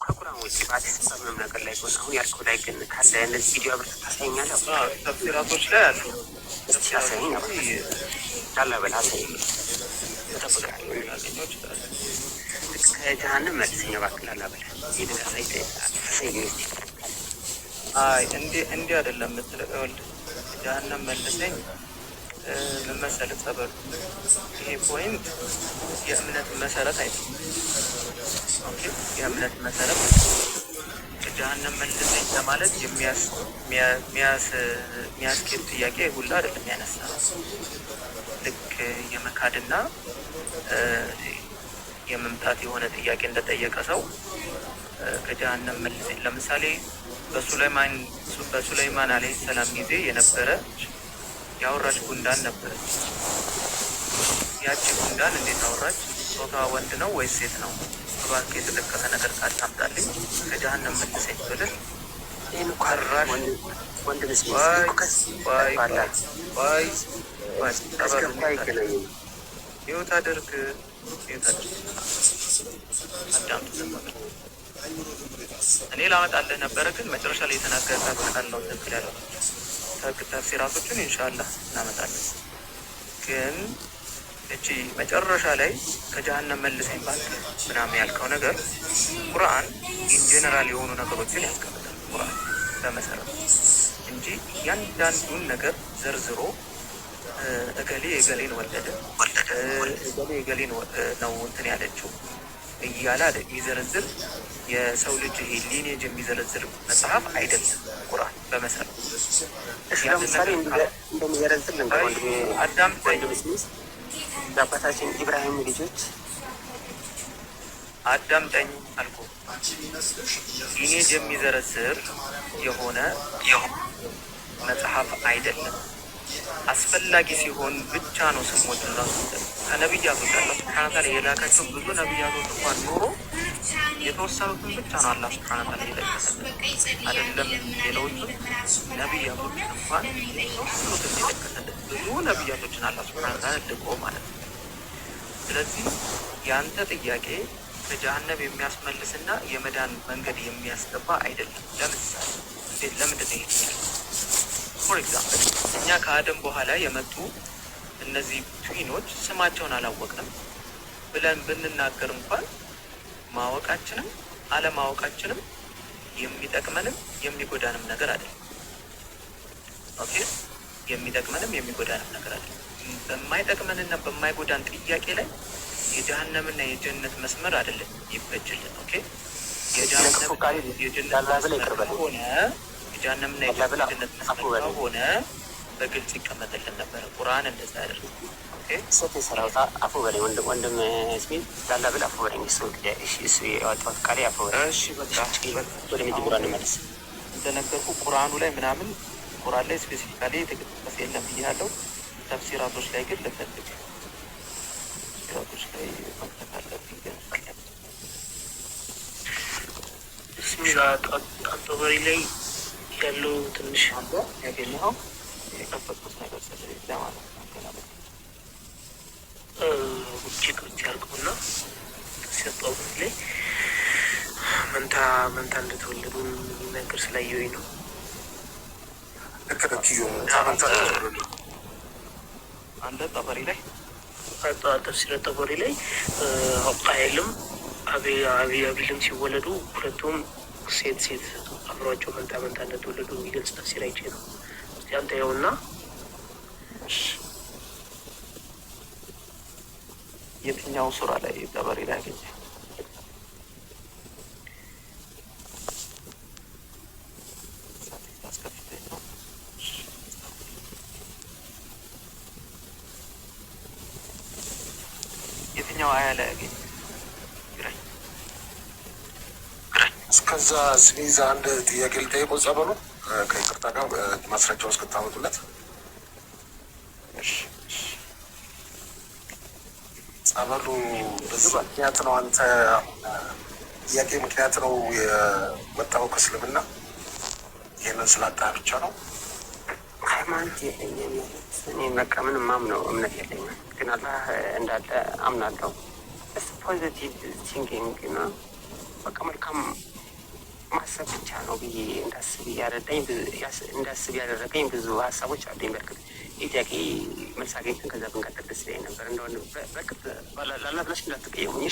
ከቁርአን ውጭ በአዲስ ሰምም ነገር ላይ ሆነ አሁን ያልከው ላይ ግን ካለ እነዚህ ቪዲዮ አብረን ታሳየኛለህ? ተፍሲራቶች ላይ አሉ። እስቲ አሳየኝ ነው ታላ በላ አሳየኝ። ከጀሃነም መልሰኛ ባክላላ በላ ይደጋ ሳይተ አሳየኝ እስቲ። አይ እንዴ አይደለም የምትለው ጀሃነም መልሰኝ ምን መሰለህ ጸበሉ ይሄ ፖይንት የእምነት መሰረት አይደለም። ኦኬ የእምነት መሰረት ጀሃነም መልሰኝ ለማለት የሚያስኬድ ጥያቄ ሁሉ አይደለም ያነሳው። ልክ የመካድና የመምታት የሆነ ጥያቄ እንደጠየቀ ሰው ከጀሃነም መልሰኝ ለምሳሌ በሱለይማን አለይሂ ሰላም ጊዜ የነበረ ያወራች ጉንዳን ነበረች። ያቺ ጉንዳን እንዴት አወራች? ጾታዋ ወንድ ነው ወይስ ሴት ነው? እባክህ የተጠቀሰ ነገር ካታምጣልኝ ከጀሃነም መልሰኝ ብለህ ይሄን ቆራሽ ወንድ መስሎኝ ይወት አድርግ አዳምጥ። እኔ ላመጣልህ ነበረ ግን መጨረሻ ላይ የተናገርካት ቃል ነው ትክክል ያለው። ተፍሲራቶችን ኢንሻአላህ እናመጣለን። ግን እቺ መጨረሻ ላይ ከጀሃነም መልሰኝ ባልክ ምናምን ያልከው ነገር ቁርአን ኢንጀነራል የሆኑ ነገሮችን ያስቀምጣል ቁርአን በመሰረቱ እንጂ ያንዳንዱን ነገር ዘርዝሮ እገሌ እገሌን ወለደ እገሌ እገሌን ነው እንትን ያለችው እያለ የሚዘረዝር የሰው ልጅ ይሄ ሊኔጅ የሚዘረዝር መጽሐፍ አይደለም ቁርአን በመሰረቱ። ለምሳሌ እንደሚዘረዝር ነበር አዳምጠኝ። የአባታችን ኢብራሂም ልጆች አዳምጠኝ አልኩ። ሊኔጅ የሚዘረዝር የሆነ መጽሐፍ አይደለም። አስፈላጊ ሲሆን ብቻ ነው ስሞች ራሱ ከነቢያቶች አላህ ሱብሓነሁ ወተዓላ የላካቸው ብዙ ነቢያቶች እንኳን ኖሮ የተወሰኑትን ብቻ ነው አላህ ሱብሓነሁ ወተዓላ የላካቸው አይደለም። ሌሎቹ ነቢያቶች እንኳን የተወሰኑትን የጠቀሰለት ብዙ ነቢያቶችን አላህ ሱብሓነሁ ወተዓላ ልቆ ማለት ነው። ስለዚህ ያንተ ጥያቄ ከጀሃነም የሚያስመልስና የመዳን መንገድ የሚያስገባ አይደለም። ለምሳሌ እንዴት ለምንድን ነው ይሄኛል? ፎር ኤግዛምፕል እኛ ከአደም በኋላ የመጡ እነዚህ ትዊኖች ስማቸውን አላወቅንም ብለን ብንናገር እንኳን ማወቃችንም አለማወቃችንም የሚጠቅመንም የሚጎዳንም ነገር አይደለም። ኦኬ የሚጠቅመንም የሚጎዳንም ነገር አይደለም። በማይጠቅመንና በማይጎዳን ጥያቄ ላይ የጀሃነምና የጀነት መስመር አይደለም ይበጅልን። ኦኬ የጀሃነምና ሆነ የጀሃነምና የጀነት መስመር ሆነ በግልጽ ይቀመጥልን ነበር። ቁርአን እንደዛ ያደርጋል። ኦኬ ሰፊ ሰራውታ አፉ በላይ ወንድም እስሚ ዳላ ብላ አፉ በላይ እሱ ያወጣው ቃል አፉ በላይ እሺ በቃ ወደ ቁርአን መልስ እንደነገርኩ ቁርአኑ ላይ ምናምን ቁርአን ላይ ስፔሲፊካሊ የተጠቀሰ የለም ብያለሁ። ተፍሲራቶች ላይ ግን ለፈልግ ተፍሲራቶች ላይ መከታተል ይገኛል። ቢስሚላህ ጣጣበሪ ላይ ያለው ትንሽ አንተ ያገኘኸው የከፈትኩት ነገር ስለሌለ ማለት ነው። ውጭ ያርገውና ሲያጣው ላይ መንታ እንደተወለዱ ነገር ስላየሁኝ ነው። አንተ ጠበሪ ላይ ተፍሲረ ጠበሪ ላይ ቃየልም አብይም ሲወለዱ ሁለቱም ሴት አብሯቸው መንታ እንደተወለዱ የሚገልጽ ተፍሲር አይቼ ነው። እስቲ አንተ ያውና የትኛው ሱራ ላይ ጠበሪ ላይ አገኘ? የትኛው አያ ላይ አገኘ? እስከዛ ስሚዛ አንድ ጥያቄ ልጠይቀው ጸበሉ ከይቅርታ ጋር ማስረጃው እስክታመጡለት። ጸበሉ በዚህ ምክንያት ነው አንተ ጥያቄ ምክንያት ነው የወጣው ከእስልምና? ይህንን ስላጣ ብቻ ነው? ሃይማኖት የለኝም እኔ በቃ ምንም ማምነው እምነት የለኝም፣ ግን አላህ እንዳለ አምናለሁ። ፖዚቲቭ ቲንኪንግ እና በቃ መልካም ማሰብ ብቻ ነው ብዬ እንዳስብ ያደረገኝ ብዙ ሀሳቦች አሉኝ። በእርግጥ ጥያቄ መልስ አገኝተን ከዛ ብንቀጥል ደስ ይለኝ ነበር። እንደሆነ በእርግጥ ላላ ብለሽ እንዳትቀየሙኝ።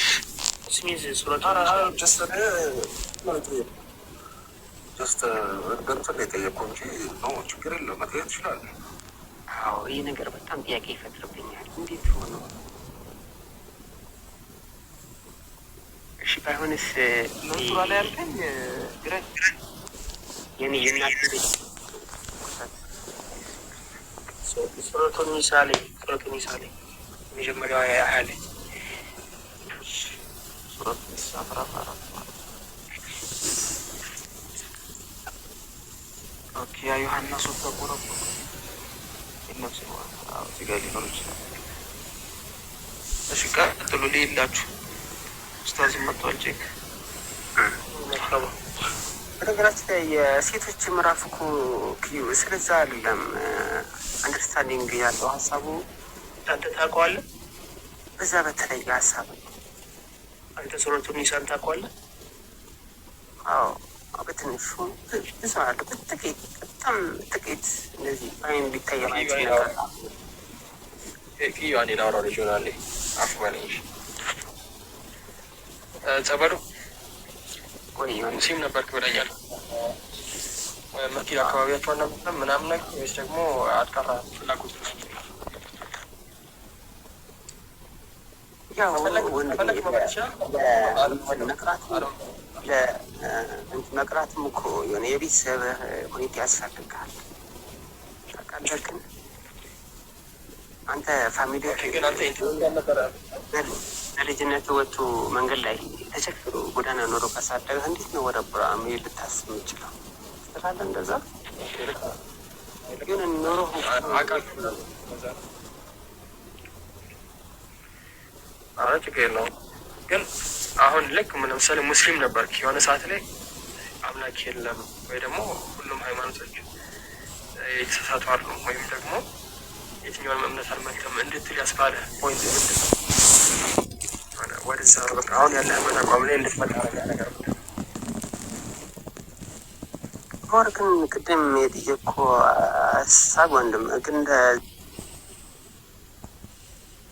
ስሚዝ ሱረቱ ጀስት ገንዘብ የጠየቁ እንጂ ነው ችግር የለም መጠየቅ ትችላለህ። አዎ ይህ ነገር በጣም ጥያቄ ይፈጥርብኛል። እንዴት ሆኖ እሺ ባይሆንስ ሱራ ላይ ያልከኝ ግረን የኔ የእናት ልጅ ሱረቱ ኒሳ ላይ መጀመሪያው አያ ላይ ሱረቱ ኒሳ ምዕራፍ 4 ማለት ኦኬ። ያ ዮሐንስ ወጥቶ ረቡ ይነፍስ ነው እዚህ ጋር ሊኖር ይችላል። እሺ ቀጥሉ ልይላችሁ። ኡስታዝ መጥቷል። ቼክ መርሐባ። በነገራችን ላይ የሴቶች ምዕራፍ እኮ ስለዛ አይደለም አንደርስታንዲንግ ያለው ሀሳቡ አንተ ታውቀዋለህ። በዛ በተለየ ሀሳብ አንተ ሱረቱ ኒሳን ታውቀዋለህ? አዎ በትንሹ ብዙ አለ፣ በጥቂት በጣም ጥቂት እንደዚህ አይን ሊታይ የማይችል ነገር ኪዩ አንዴ ላውራ ልጅ ሆናለ አፍዋለሽ ጸበሉ ወይ ሙስሊም ነበርክ ብለኛል። መኪና አካባቢያቸው አልነበረም ምናምን ነገር ወይስ ደግሞ አትቀራ ፍላጎት ነው? ያው መቅራትም እኮ የሆነ የቤተሰብ ሁኔታ ያስፈልጋል። ታውቃለህ። ግን አንተ ፋሚሊ ለልጅነት ወጥቶ መንገድ ላይ ተቸግሮ ጎዳና ኖሮ ካሳደገህ እንዴት ነው ወደ ቡራ መሄድ ልታስብ የምችለው? ስላለ እንደዛ ግን ኖሮ ችግር የለውም። ግን አሁን ልክ ለምሳሌ ሙስሊም ነበርክ የሆነ ሰዓት ላይ አምላክ የለም ወይ ደግሞ ሁሉም ሃይማኖቶች የተሳሳቱ አሉ ወይም ደግሞ የትኛውን እምነት አልመልከም እንድትል ያስባለ ፖይንት ምንድን ነው? ወደዛ በቃ አሁን ያለህበት አቋም ላይ እንድትመጣ ነገር ሞር ግን ቅድም የጠየቅኩ ሀሳብ ወንድም ግን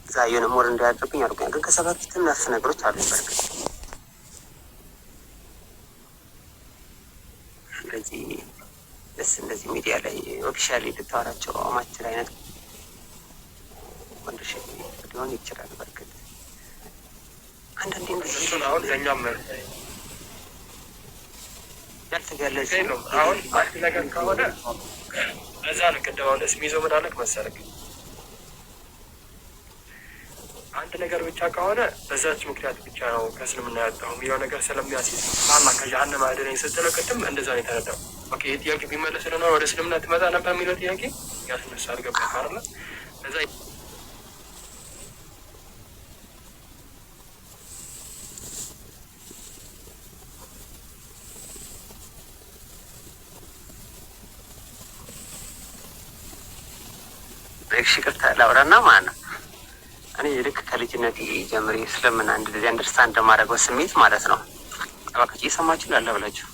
እዛ የሆነ ሞር እንዳያደርጉኝ አድርጎኛል። ግን ከዛ በፊት ነፍ ነገሮች አሉ። በርግጥ ስለዚህ ደስ እንደዚህ ሚዲያ ላይ ኦፊሻሊ ልታወራቸው ማችል አይነት ወንዶች ሊሆን ይችላል። በርግጥ አንዳንዴ እሱን አሁን ለእኛም ያልተገለጸ ነው። አሁን አንድ ነገር ከሆነ እዛ ነው ቅድም አሁን እስሚዞ ምን አለክ መሰለክ አንድ ነገር ብቻ ከሆነ በዛች ምክንያት ብቻ ነው ከእስልምና ያጣሁ የሚለው ነገር ስለሚያስይዝ አላህ ከጀሃነም አድነኝ ስትለው ቅድም እንደዛ ነው የተረዳው። ኦኬ ይህ ጥያቄ ቢመለስ ነው ወደ እስልምና ትመጣ ነበር የሚለው ጥያቄ ያስነሳ አልገባም አይደለ? እዛ ይቅርታ ላውራና ማለት ነው። እኔ ልክ ከልጅነት ጀምሬ ስለምን አንድ ጊዜ አንደርስታንድ እንደማደርገው ስሜት ማለት ነው። እባካችሁ እየሰማችሁ ላለ ብላችሁ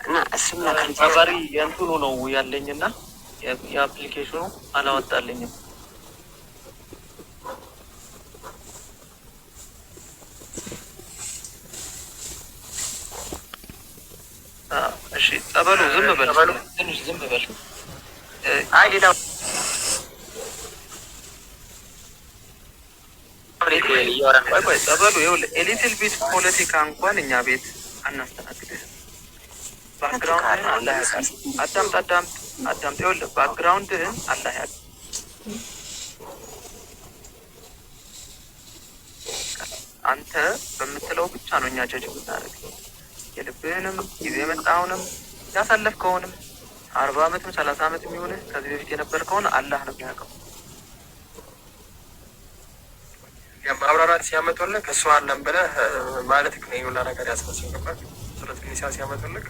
እና እስምና አባሪ የእንትኑ ነው ያለኝና የአፕሊኬሽኑ አላወጣልኝም። እሺ ጸበሉ ዝም በል ትንሽ ዝም በል። አይ ሌላ ቆይ ጸበሉ ይኸውልህ ኤሊትል ቤት ፖለቲካ እንኳን እኛ ቤት አናስተናግድህም። ባክግራውንድህን አላህ ያውቃል። አዳምጥ ይኸውልህ ባክግራውንድህን አላህ ያውቃል። አንተ በምትለው ብቻ ነው እኛ ጀጅ የምናደርግ። የልብህንም ጊዜ የመጣውንም ያሳለፍከውንም 40 ዓመትም 30 ዓመት የሚሆንህ ከዚህ በፊት የነበርከውን አላህ ነው የሚያውቀው። ማብራራት ሲያመጡልህ ከእሱ አለም ብለህ ማለት ነው የሁላ ነገር ያስመስልበት ሱረት ኒሳ ሲያመጡልህ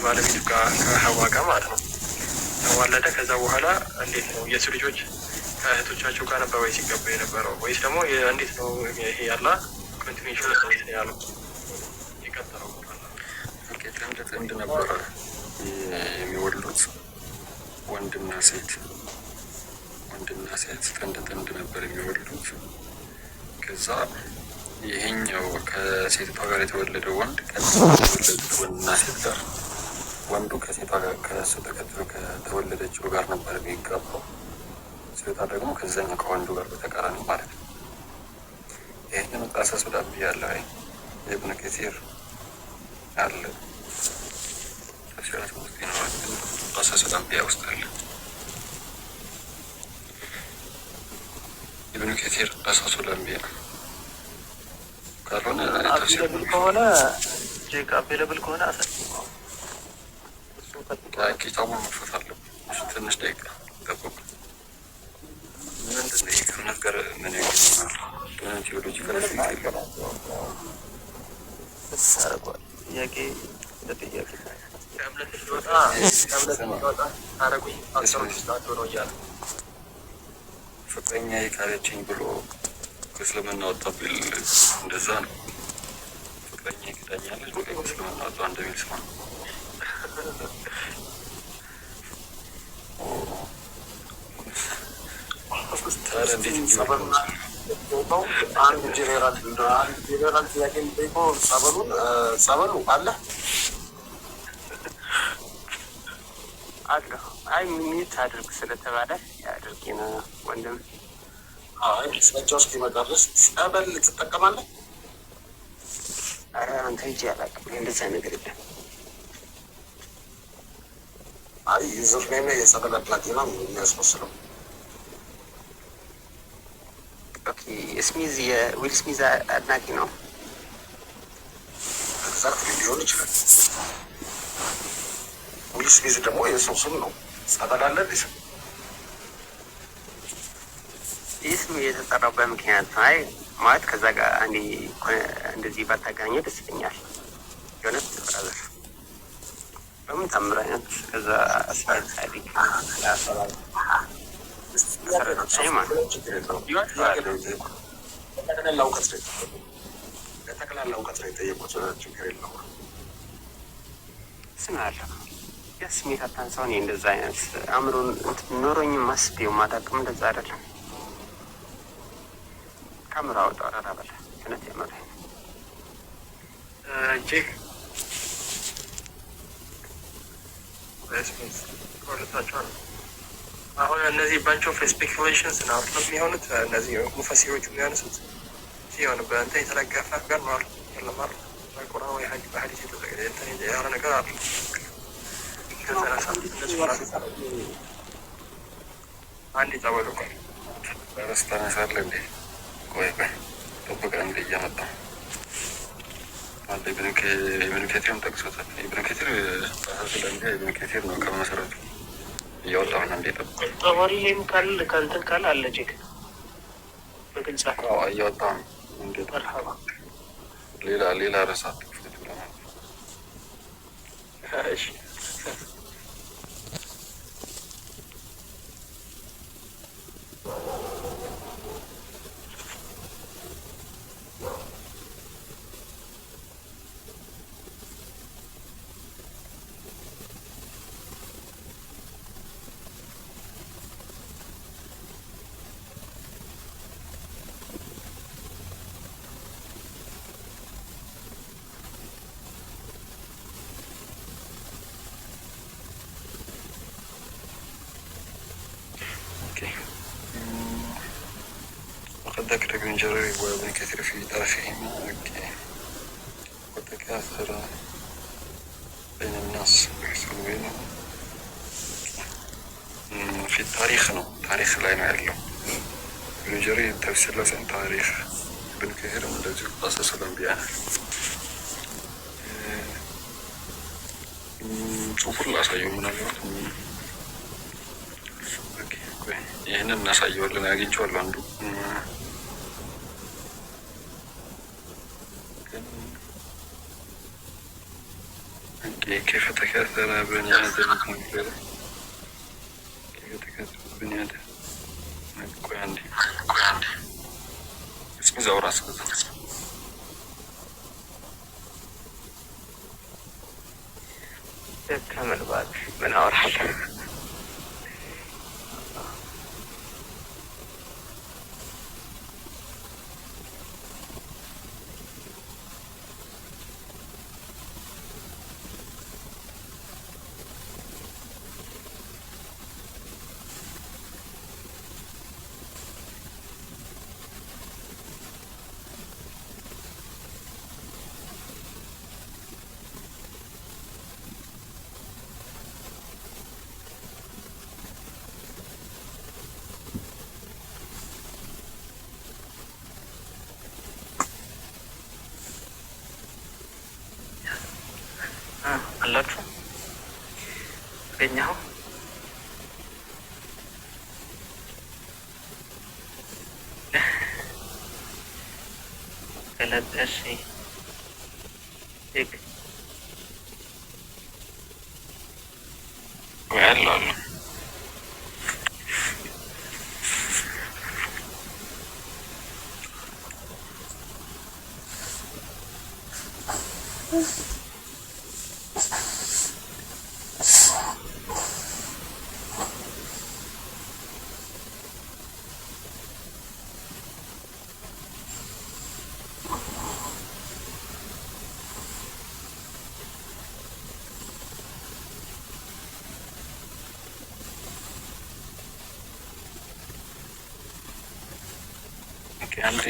ከባለቤቱ ጋር ከሀዋ ጋር ማለት ነው ተዋለደ። ከዛ በኋላ እንዴት ነው የሱ ልጆች ከእህቶቻቸው ጋር ነበር ወይ ሲገቡ የነበረው ወይስ ደግሞ እንዴት ነው ይሄ ያላ ኮንቲኒሽን ነው ያለው የቀጠለው? ጥንድ ነበረ የሚወልዱት ወንድና ሴት ጥንድ ነበር የሚወልዱት። ከዛ ይሄኛው ከሴቷ ጋር የተወለደው ወንድ ከተወለዱት ወንድና ሴት ጋር ወንዱ ከሴቷ ጋር ከእሱ ተከትሎ ከተወለደችው ጋር ነበር የሚጋባው። ሴቷ ደግሞ ከዛኛው ከወንዱ ጋር በተቃራኒ ማለት ነው። ይህንን ጣሰሱ ዳብ ያለ የኢብኑ ከሲር አለ ተሽራት ውስጥ ይኖራል። ጣሰሱ ዳብ ውስጥ አለ ኢብኑ ከሲር ጣሰሱ ዳብ ካልሆነ አቬለብል ከሆነ ቼክ አቬለብል ከሆነ ኪታቡን መክፈት አለብን። ትንሽ ደቂቃ ጠብቁ። ምንድን ነው ይህ ነገር? ምን ያገኛል? ቴዎሎጂ ፍቅረኛ ካለችኝ ብሎ እስልምና ወጣ ቢል እንደዛ ነው። ፍቅረኛ ይክዳኛለች ብሎ እስልምና ወጣ እንደሚል ስማ አንድ ጄኔራል ጥያቄ የሚጠይቀው ጸበሉ አለ አለ። አይ ሚኒት አድርግ ስለተባለ ያድርግ ነው ወንድም። አይ ሰጫው እስኪመጣ ድረስ ጸበል ትጠቀማለህ? ኧረ አንተ ሂጂ አላውቅም። እንደዛ ነገር የለም። አይ ዩዘርኔም የጸበል አድናቂ ነው የሚያስመስለው። ኦኬ ስሚዝ የዊል ስሚዝ አድናቂ ነው። ኤግዛክት ሊሆን ይችላል። ዊል ስሚዝ ደግሞ የሰው ስም ነው። ጸበል አለ ስም ይህ ስም የተጠራው በምክንያት ነው። አይ ማለት ከዛ ጋር አንዴ እንደዚህ ባታገናኘው ደስ ይለኛል። የሆነት ብራዘር በምን ታምር አይነት ከዛ አስፋልት ሳይዲክ ጠቅላላ እውቀት ነው የጠየቁት። ችግር የለውም። ስም አለ የስሜት አታንሳው። እኔ እንደዛ አይነት አእምሮን ኖሮኝም ማስቤው ማታቅም እንደዛ አይደለም። ካሜራ አውጣ አራራ በለ እውነት የመረ ቼክ ሁለታቸዋል። አሁን እነዚህ ባንች ኦፍ ስፔኩሌሽንስ ነው የሚሆኑት። እነዚህ ሙፈሲሮቹ የሚያነሱት ሲሆን በእንትን የተለገፈ ነገር ነው ለማር ቁርአን ወይ በሀዲስ ያለ ነገር አለ። አንድ ጸበሉ ረስታነሳለ እንዴ? ቆይ ጠብቀ እንደ እያመጣ አንድ ኢብኑ ከሲርም ጠቅሶታል። ኢብኑ ከሲር ኢብኑ ከሲር ነው ከመሰረቱ እያወጣሁ ነው። እንዴ ጠዋሪ ላይም ካለ ከእንትን ካለ አለ ቼክ በግልጽ እያወጣሁ ነው። እንዴት መርሐባ ሌላ ረሳት እሺ وقد ذكر ابن جرير وابن كثير في طرفهما وتكاثر بين الناس يحصل بينهم في التاريخ تاريخ لا يعلم ابن جرير تفسير لسان تاريخ ابن كثير من الذي قصص الأنبياء ጽሁፉን ላሳየው ምናልባት ይህንን እናሳየዋለን። አግኝቼዋለሁ አንዱ كيف تكاثر بني آدم مقبلة كيف تكاثر بني آدم كوي عندي اسمي زورا كمل بعد من أورحل አላችሁ ገኛው ገለጠሽ ይክ ያለው አንዴ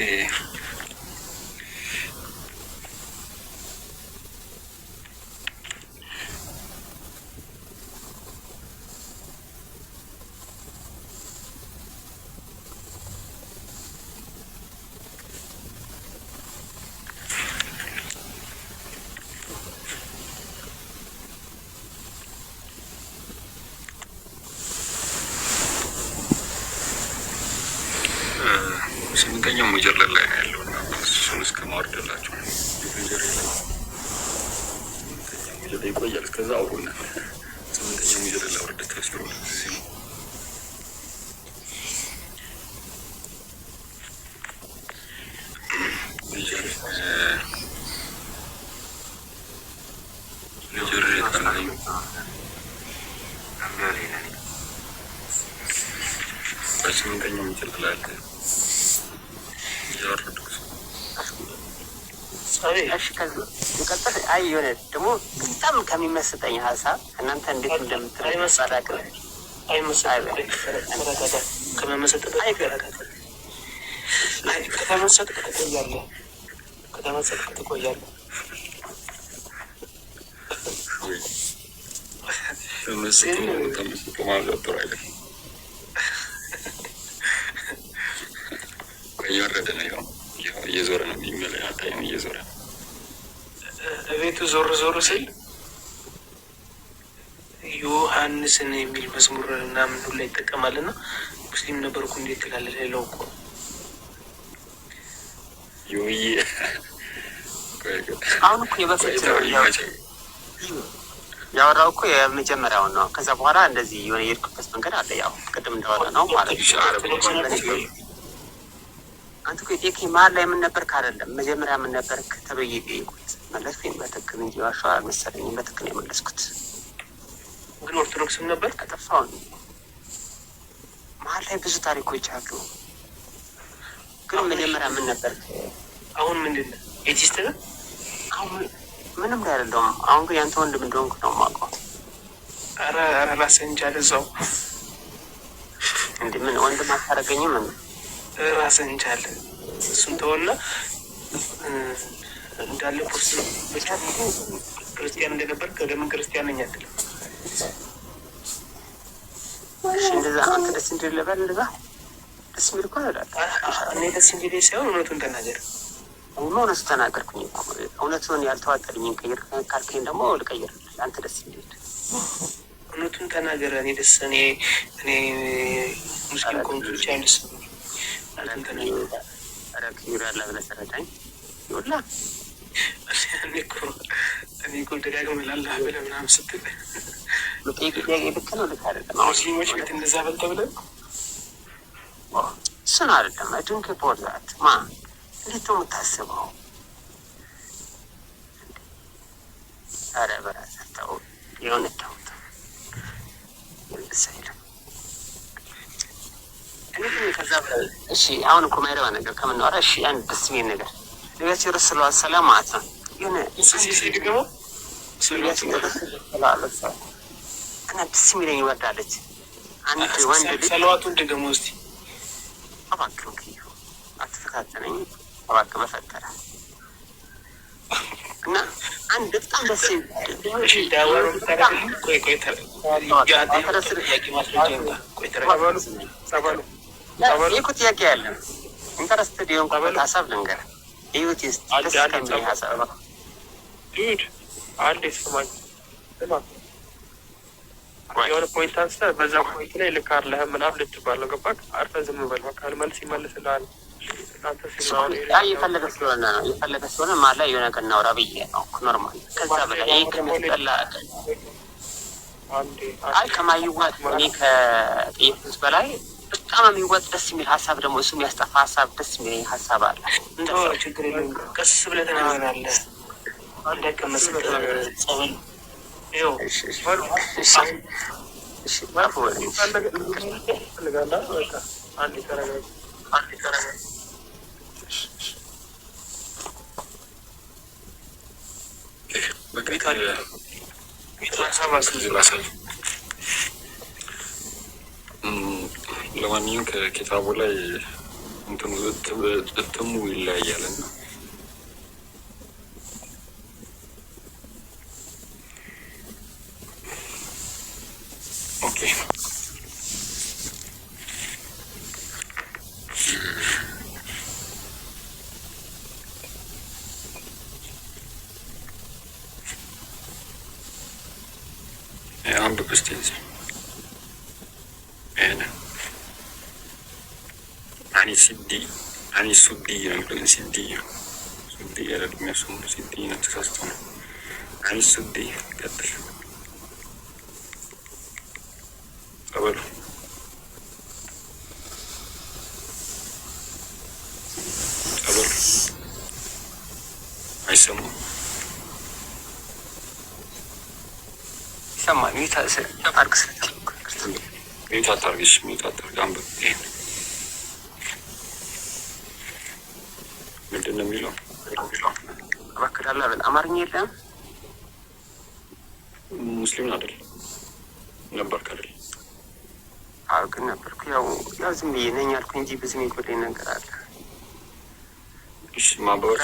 ስምንተኛው ሙጀለድ ላይ ነው ያለው እና እሱን እስከ ማወርድላቸው ሙጀለድ ላይ ስምንተኛው ሙጀለድ ይቆያል። እስከዛ አውሩና ስምንተኛው ሙጀለድ ላይ ወርድ ተስሩ እዚህ ነው። ስምንተኛው ሙጀለድ ላይ አለ አይ የሆነ ደግሞ በጣም ከሚመስጠኝ ሀሳብ እናንተ እንዴት እንደምትረዳቅ ከተመሰጥክ ትቆያለህ። እየወረደ ነው እየዞረ ነው የሚመለስ አታይም? እየዞረ ነው ቤቱ ዞር ዞር ሲል ዮሐንስን የሚል መዝሙር ምናምን ሁላ ይጠቀማል እና ሙስሊም ነበርኩ እንዴት ትላለህ? ሌላው እኮ ዮዬ አሁን እኮ የበፊት ያወራው እኮ የመጀመሪያውን ነው። ከዛ በኋላ እንደዚህ የሆነ የሄድኩበት መንገድ አለ። ያው ቅድም እንዳወራ ነው ማለት ነው። አንተ እኮ የጠየቀኝ መሀል ላይ ምን ነበርክ አይደለም፣ መጀመሪያ ምን ነበርክ ተብዬ ጠየቁት መለስኩኝ በትክክል እንጂ ዋሻው አልመሰለኝም። በትክክል የመለስኩት ግን ኦርቶዶክስም ነበር አጠፋውን። መሀል ላይ ብዙ ታሪኮች አሉ። ግን መጀመሪያ ምን ነበርክ? አሁን ምንድን ነው ኤቲስት ነው? አሁን ምንም ላይ አይደለሁም። አሁን ግን ያንተ ወንድም እንደሆንኩ ነው የማውቀው። ኧረ ራስህን ቻል እዛው እንደ ምን ወንድም አታደርገኝም? ምን ራስህን ቻል። እሱን ተወና እንዳለ ፖስት ነው በቻት ክርስቲያን እንደነበር ከደምን ክርስቲያን ነኝ አትልም። እሺ እንደዛ አንተ ደስ እንዲል ልበል። እንደዛ ደስ የሚል እኮ አይደለም። እኔ ደስ እንዲል ሳይሆን እውነቱን ተናገር። እውነቱ ተናገርኩኝ እኮ። እውነቱን ያልተዋጠልኝን ቀይር ካልከኝ ደግሞ ልቀይርልህ። አንተ ደስ እንዲል እውነቱን ተናገር። እኔ ደስ እኔ ሙስሊም ኮንቶች ያንስ እውነቱን ተናገር። ኧረ ክብር ያለ ብለህ ተረዳኝ። ይኸውልህ እኔ እኮ እኔ እኮ ደጋግመህ ላላህ ብለህ ምናምን ስትል ጥያቄ ልክ ነው ልክ አይደለም? ሙስሊሞች ቤት እንደዛ በል ተብለን እሱን አይደለም ዱንክ ቦላት ማ እንዴት ነው የምታስበው? ኧረ በራስህ ተው፣ የሆነ ተው ይልሰይል እኔ ከዛ በላይ እሺ። አሁን እኮ ማይረባ ነገር ከምናወራ እሺ፣ አንድ ደስ የሚል ነገር ነቢያችን ረሱል ሰላም ማለት ነው የሆነ ሲድገመው እና ደስ የሚለኝ ይወዳለች አንድ ወንድ ልጅ ሰለዋቱን ድገሞ እስቲ እባክህ አትፈታተነኝ እባክህ በፈጠረ እና አንድ በጣም ደስ ይኩ ጥያቄ ያለ ኢንተረስትድ የሆንኩበት ሀሳብ ልንገር ህይወት ደስ ከሚል ሀሳብ ዱድ አንዴ ስማኝ የሆነ ፖይንት አንስተህ በዛ ፖይንት ላይ ልክ አይደለህም ምናምን ልትባል ነው። ገባህ? አርፈህ ዝም በል በቃ። መልስ ይመልስልሃል። የፈለገ ስለሆነ ነው የፈለገ ስለሆነ ማላ የሆነ ነገር እናውራ ብዬ ነው ኖርማል። ከዛ በላይ ይህ ከሚስጠላ አይ ከማይዋጥ እኔ ከጤፍስ በላይ በጣም የሚዋጥ ደስ የሚል ሀሳብ ደግሞ እሱ የሚያስጠፋ ሀሳብ ደስ የሚል ሀሳብ አለ። ችግር የለም ቀስ ብለህ ተናገራለህ። እንዳይቀመስ ጸበል ለማንኛውም ከኪታቡ ላይ እንትኑ እትሙ ይለያያልና ኦኬ አንድ ክርስቲያን እኔ አኒ ሱዲ ነው ሲዲ ያረድ የሚያስሙ ሲዲ ነው ተሳስቶ ነው አኒ ሱዲ ቀጥል ቀበሉ አይሰማም ይሰማል። ሚዩት አታርግ አንብብ። ምንድን ነው የሚለው? እባክህ አላበል አማርኛ የለም። ሙስሊም አይደል ነበርክ አይደል? አዎ ግን ነበርኩ። ያው ዝም ብዬ ነኝ አልኩ እንጂ ብዙ የሚጎዳኝ ነገር አለ። እሺ ማባወር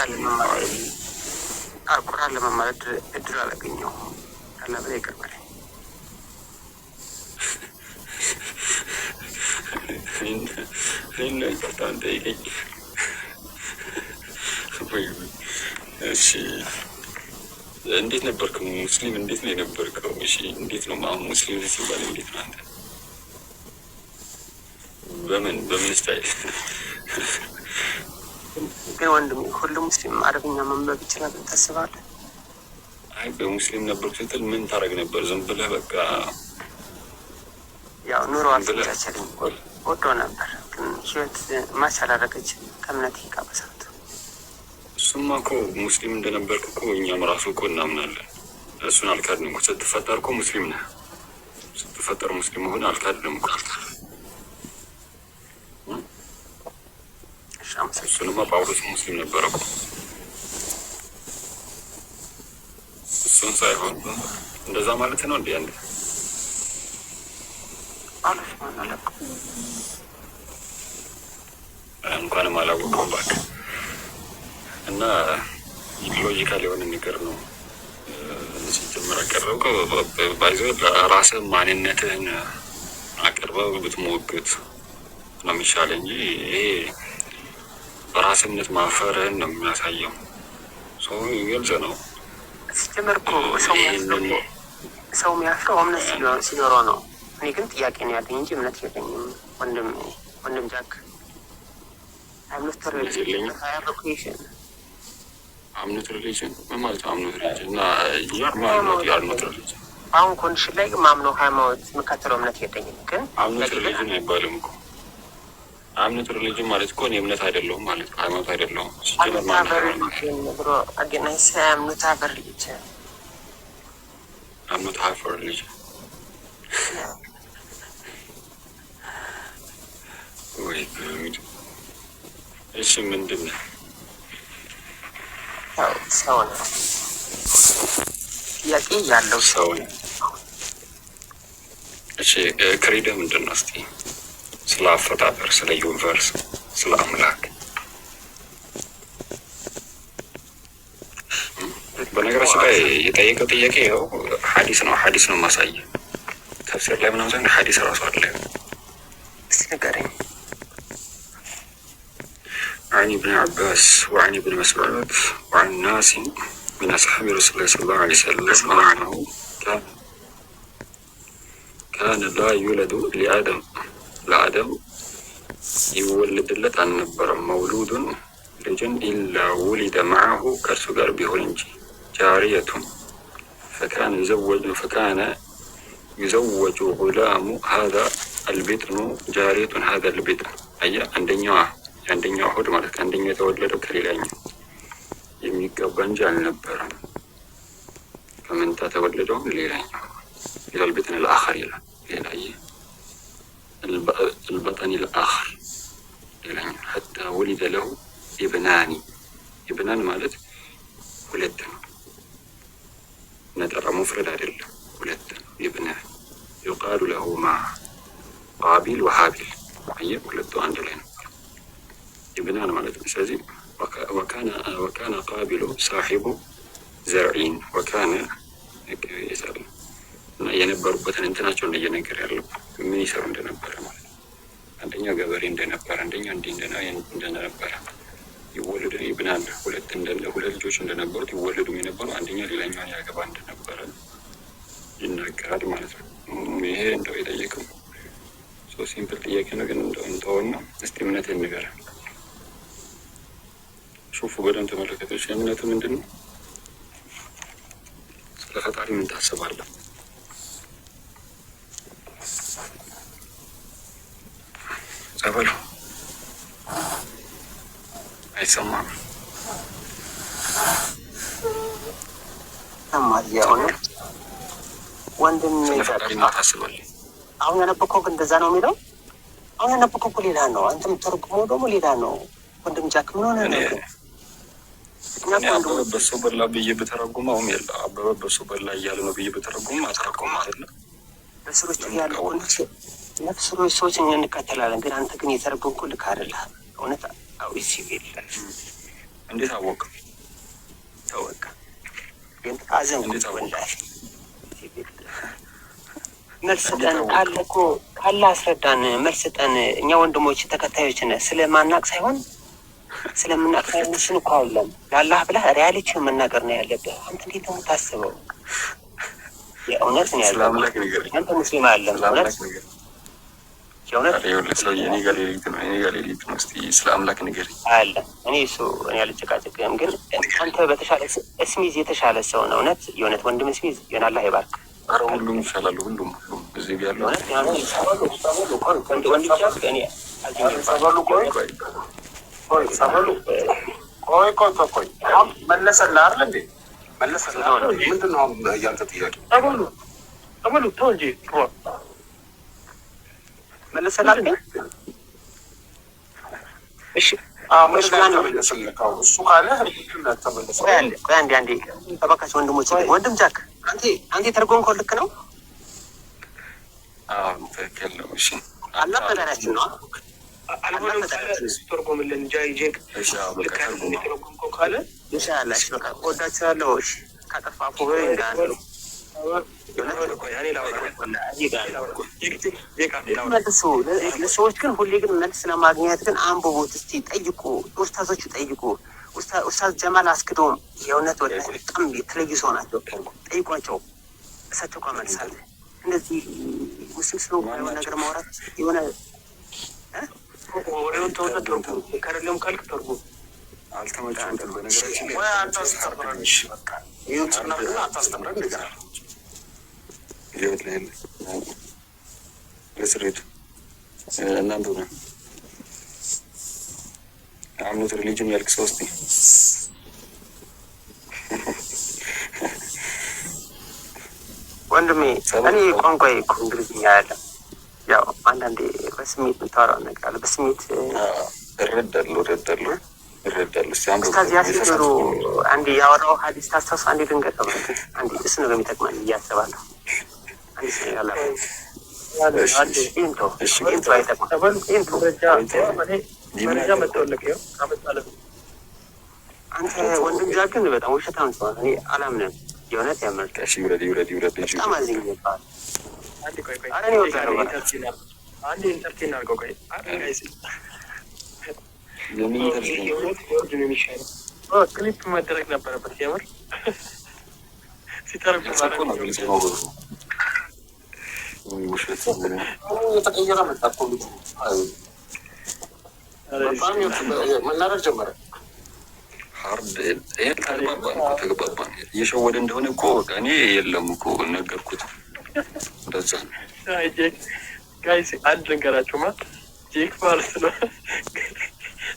ቁርአን ለመማር እድል አላገኘሁም። አላህ በላይ ይቅር በለኝ። ይቅርታ ጠይቀኝ። እሺ እንዴት ነበርክ? ሙስሊም እንዴት ነው የነበርከው? እሺ እንዴት ነው አሁን ሙስሊም ሲባል እንዴት ነው አንተ? በምን ስታይል? ግን ወንድም ሁሉም ሙስሊም አረብኛ ማንበብ ይችላል ታስባለህ? አይ በሙስሊም ነበርክ ስትል ምን ታደርግ ነበር? ዝም ብለህ በቃ ያው ኑሮ አልተቻቸልኝ ወዶ ነበር፣ ግን ህይወት ማች አላደረገችም ከእምነት ይቃበሳት። እሱማ እኮ ሙስሊም እንደነበርክ እኮ እኛም ራሱ እኮ እናምናለን። እሱን አልካድንም እኮ። ስትፈጠር እኮ ሙስሊም ነህ። ስትፈጠር ሙስሊም መሆን አልካድንም እኮ። እሱንማ ጳውሎስ ሙስሊም ነበረ እኮ። እሱን ሳይሆን እንደዛ ማለት ነው እንዴ? አንድ ጳውሎስ ማን አለቁ እንኳንም አላወቀውም እባክህ። እና ሎጂካል የሆነ ነገር ነው ሲጀምር አቀረብከው። ባይዘው ለራስህ ማንነትህን አቅርበው ብትሞግት ነው የሚሻለ እንጂ ይሄ በራስነት ማፈርህን ነው የሚያሳየው። ሰው ግልጽ ነው። ሲጀምር እኮ ሰው የሚያፍረው እምነት ሲኖረው ነው። እኔ ግን ጥያቄ ነው ያለኝ እንጂ እምነት የለኝም። ወንድም ጃክ አምኖት ሪሊጅን ማለት አምኖት ሪሊጅን እና ያልኖት ሪሊጅን አሁን ኮንዲሽን ላይ ማምነው ሃይማኖት የምከተለው እምነት የለኝም። ግን አምኖት ሪሊጅን አይባልም እኮ አምኖት ሪሊጅን ማለት እኮ እኔ እምነት አይደለሁም ማለት ነው። ሃይማኖት አይደለሁም ሲጀመር ማለት ነው። ብሮ አገናኝ ሳምኑት አቨር ሪሊጅን አምኖት ሃፈር ሪሊጅን ወይ ጉድ። እሺ ምንድን ነው? ሰው ነው ጥያቄ ያለው ሰው ነው። እሺ ክሪደ ምንድን ነው? እስቲ ስለ አፈጣጠር፣ ስለ ዩኒቨርስ፣ ስለ አምላክ በነገራችን ላይ የጠየቀው ጥያቄ ያው ሐዲስ ነው ማሳየ ተፍሲር ላይ ምናምን ሳይሆን ሐዲስ ራሱ አለ። እስቲ ንገረኝ። عن ابن عباس وعن ابن مسعود وعن ناس من أصحاب رسول الله صلى الله عليه وسلم أنه كان لا يولد لآدم يولد لت عن نبر مولود لجن إلا ولد معه كرسجر بهولنج جارية فكان يزوج غلام هذا البطن جارية هذا البطن أي አንደኛው ሆድ ማለት አንደኛው የተወለደው ከሌላኛው የሚገባ እንጂ አልነበረም። ከመንታ ተወለደው ሌላኛው ይላል በተነ الآخر ይላል ሌላዬ البطن الآخر ሌላኛው حتى ولد له ابنان ማለት ሁለት ነው። ነጠራ መፍረድ አይደለም ሁለት ابنان يقال له مع قابيل وهابيل አየ ሁለቱ አንድ ላይ ነው ابنان ማለት ነው። ስለዚህ وكان قابل صاحب زرعين وكان يسأل እና የነበሩበትን እንትናቸው እንደየነገር ያለው ምን ይሰሩ እንደነበረ ማለት ነው። አንደኛው ገበሬ እንደነበረ፣ አንደኛው እንደነበረ ይወለዱ ابنان ሁለት ልጆች እንደነበሩት ይወለዱ የነበሩ አንደኛው ሌላኛውን ያገባ እንደነበረ ይናገራል ማለት ነው። ይሄ እንደው የጠየቀው ሲምፕል ጥያቄ ነው፣ ግን እንደው እንተውና እስቲ እምነትን ንገረን። ሹፉ በደንብ ተመለከቶች። እምነቱ ምንድን ነው? ስለ ፈጣሪ ምን ታስባለህ? ጸበሉ አይሰማም። ወንድም ስለ ፈጣሪ ምን ታስባለህ? አሁን ያነበብከው ግን እንደዛ ነው የሚለው። አሁን ያነበብከው እኮ ሌላ ነው። አንተ የምትተረጉመው ደግሞ ሌላ ነው። ወንድም ጃክ ምን ሆነ ነው? አበበ በሶ በላ ብዬ በተረጉመውም የለ አበበ በሶ በላ እያለ ነው ብዬ በተረጉመው አተረጉም አይደለም። በስሮች ያለው ነፍስሮች ሰዎች እኛ እንከተላለን፣ ግን አንተ ግን የተረጎምከው ልክ አይደለም። እውነት አው ሲቪል እንዴት አወቅ? ታወቀ ግን አዘን እንዴት አወቅ? መልስጠን ካለ እኮ ካለ አስረዳን። መልስጠን። እኛ ወንድሞች ተከታዮች ነን። ስለማናቅ ሳይሆን ስለምናቅ ሳይሆን እሱን እኮ አይደለም ለአላህ ብለህ ሪያሊቲውን መናገር ነው ያለብህ። አንተ እንዴት ነው የምታስበው? የእውነት ነው ያለው። አንተ ሙስሊም አይደለም። እውነት የእውነት ሰው የኔ ጋር ሌሊት ነው። እስኪ ስለ አምላክ ንገረኝ አለ። እኔ አልጨቃጨቅም፣ ግን አንተ በተሻለ እስሚዝ የተሻለ ሰው ነው። የእውነት ወንድም እስሚዝ የሆነ አላህ ይባርክ። ኧረ ሁሉም ይሻላሉ። ሁሉም እዚህ ጋር ያለው ቆይ መለሰልህ አይደል እንዴ? መለሰልህ ምንድን ነው ያንተ ጥያቄ? ተበሉ ተው እንጂ መለሰልህ አይደል? እሺ እሱ ካለ ተመለሰ። ቆይ አንዴ ተባካችሁ ወንድሞች። ወንድም ጃክ አንተ የተረጎምከው ልክ ነው? አዎ ትክክል ነው። እሺ አላህ ፈጣሪያችን ነው። አልሆነም ተርጎምልን ጃይጄክ ልክ የተረጎምከው ካለ ኢንሻአላህ በቃ ወዳችኋለሁ። እሺ ካጠፋፉ ወይ እንዳሉ ለሰዎች ግን ሁሌ ግን መልስ ለማግኘት ግን አንብቡት እስቲ፣ ጠይቁ፣ ኡስታዞቹ ጠይቁ። ኡስታዝ ጀማል አስክዶም የእውነት ወደ በጣም የተለዩ ሰው ናቸው። ጠይቋቸው፣ እሳቸው ጋር መልስ አለ። እንደዚህ ሙስሊም ስለሆነ የሆነ ነገር ማውራት የሆነ ወሬውን ተውና ተርጉም፣ ከረለም ካልክ ተርጉም። አልተመቸኝም። በነገራችን ላይ ወይ አታስተምረን። እሺ በቃ ይሁን ጽናትና አታስተምረን ነገር ይወት ላይ ለስሬት እናንተ ነው አምኖት ሪሊጅን ያልክ ሰው እስቲ ወንድሜ እኔ ቋንቋዬ እኮ እንግሊዝኛ አይደለም። ያው አንዳንዴ በስሜት የምታወራው ነገር አለ። በስሜት እረዳለሁ። እስከዚያ ሲኖሩ አንዴ ያወራው ሀዲስ ታስታውስ። አንዴ ድንገት አንዴ እሱ ነው የሚጠቅመን ብዬ አስባለሁ። አንዴ ሰው ያለ ኢንቶ አይጠቅም። መረጃ መጠወለቅ ይኸው አመጣለሁ። አንተ ወንድም ጃ ግን በጣም ውሸታም ሰው እኔ አላምንም። የእውነት ያመልጥ ይውረድ በጣም አዝኝ ይባል። አንድ ኢንተርቴን አድርገው ቆይ ክሊፕ መደረግ ነበረበት። የምር ሲተረጉ የተቀየረ መጣ እኮ በጣም መናደር ጀመረ። ተግባባን። እየሸወደ እንደሆነ እኮ እኔ የለም እኮ ነገርኩት። እንደዛ ነው። ጋይስ አንድ ልንገራችሁማ። ጄክ ማለት ነው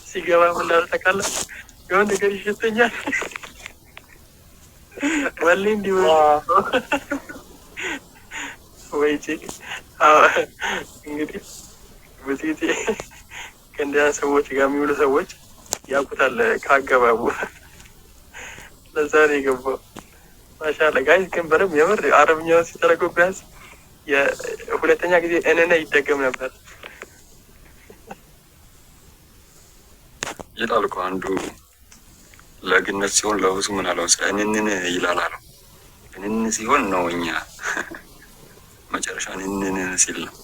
ሲገባ ምን ላደርግ የሆነ ነገር ይሸተኛል ወሌ እንዲሁ ወይ ጄክ እንግዲህ በዚህ ከእንዲያ ሰዎች ጋር የሚውሉ ሰዎች ያውቁታል ከአገባቡ። ለዛ ነው የገባው። ማሻአላ ጋይስ ግን በደምብ የምር አረብኛውን ሲተረጎም ቢያንስ የሁለተኛ ጊዜ እነነ ይደገም ነበር ይላል እኮ አንዱ ለግነት ሲሆን ለብዙ ምን አለው እንንን ይላል አለው። እንንን ሲሆን ነው እኛ መጨረሻ እንንን ሲል ነው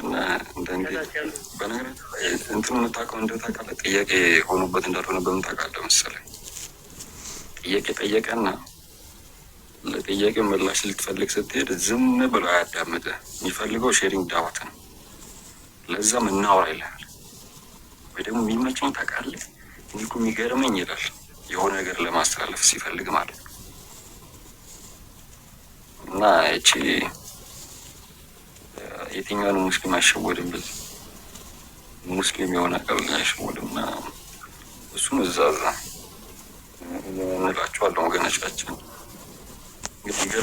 እና እንደንዴ በነገራችን ላይ እንትን የምታውቀው እንደታውቃለህ ጥያቄ ሆኖበት እንዳልሆነ በምን ታውቃለህ መሰለህ? ጥያቄ ጠየቀና ለጥያቄው ምላሽ ልትፈልግ ስትሄድ ዝም ብሎ አያዳምጥህ። የሚፈልገው ሼሪንግ ዳዋት ነው። ለዛም እናውራ ይላል ወይ ደግሞ የሚመቸኝ ታውቃለህ እኔ እኮ የሚገርመኝ ይላል የሆነ ነገር ለማስተላለፍ ሲፈልግ ማለት ነው። እና እቺ የትኛውን ሙስሊም አይሸወድም። በዚህ ሙስሊም የሆነ ቃል አይሸወድም። እና እሱን እዛዛ እንላቸዋለን ወገኖቻችን። እንግዲህ